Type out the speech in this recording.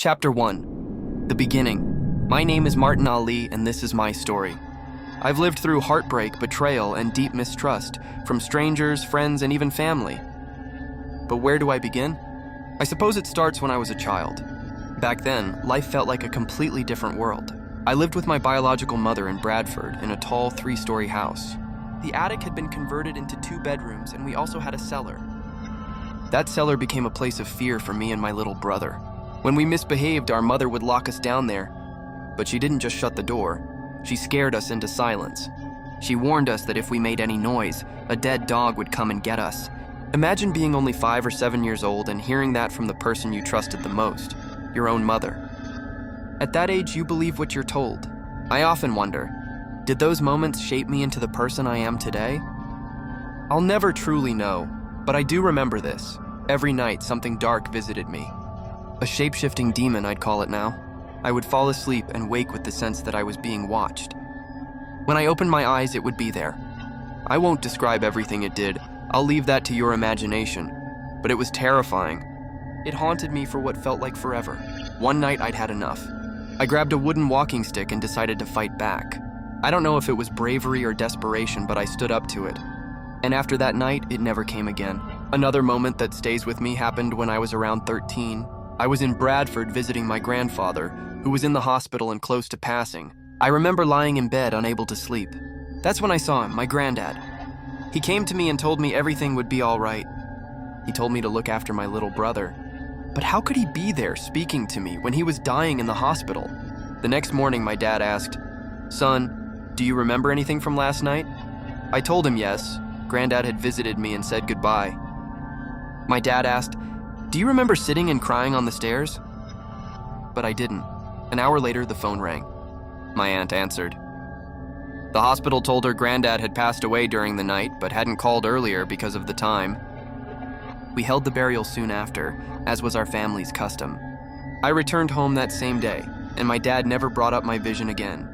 Chapter 1. The Beginning. My name is Martin Ali, and this is my story. I've lived through heartbreak, betrayal, and deep mistrust from strangers, friends, and even family. But where do I begin? I suppose it starts when I was a child. Back then, life felt like a completely different world. I lived with my biological mother in Bradford in a tall 3-story house. The attic had been converted into 2 bedrooms, and we also had a cellar. That cellar became a place of fear for me and my little brother. When we misbehaved, our mother would lock us down there. But she didn't just shut the door. She scared us into silence. She warned us that if we made any noise, a dead dog would come and get us. Imagine being only 5 or 7 years old and hearing that from the person you trusted the most, your own mother. At that age, you believe what you're told. I often wonder, did those moments shape me into the person I am today? I'll never truly know, but I do remember this. Every night, something dark visited me. A shape-shifting demon, I'd call it now. I would fall asleep and wake with the sense that I was being watched. When I opened my eyes, it would be there. I won't describe everything it did. I'll leave that to your imagination. But it was terrifying. It haunted me for what felt like forever. One night, I'd had enough. I grabbed a wooden walking stick and decided to fight back. I don't know if it was bravery or desperation, but I stood up to it. And after that night, it never came again. Another moment that stays with me happened when I was around 13. I was in Bradford visiting my grandfather, who was in the hospital and close to passing. I remember lying in bed, unable to sleep. That's when I saw him, my granddad. He came to me and told me everything would be all right. He told me to look after my little brother. But how could he be there speaking to me when he was dying in the hospital? The next morning, my dad asked, "Son, do you remember anything from last night?" I told him yes. Granddad had visited me and said goodbye. My dad asked, "Do you remember sitting and crying on the stairs?" But I didn't. An hour later, the phone rang. My aunt answered. The hospital told her Granddad had passed away during the night, but hadn't called earlier because of the time. We held the burial soon after, as was our family's custom. I returned home that same day, and my dad never brought up my vision again.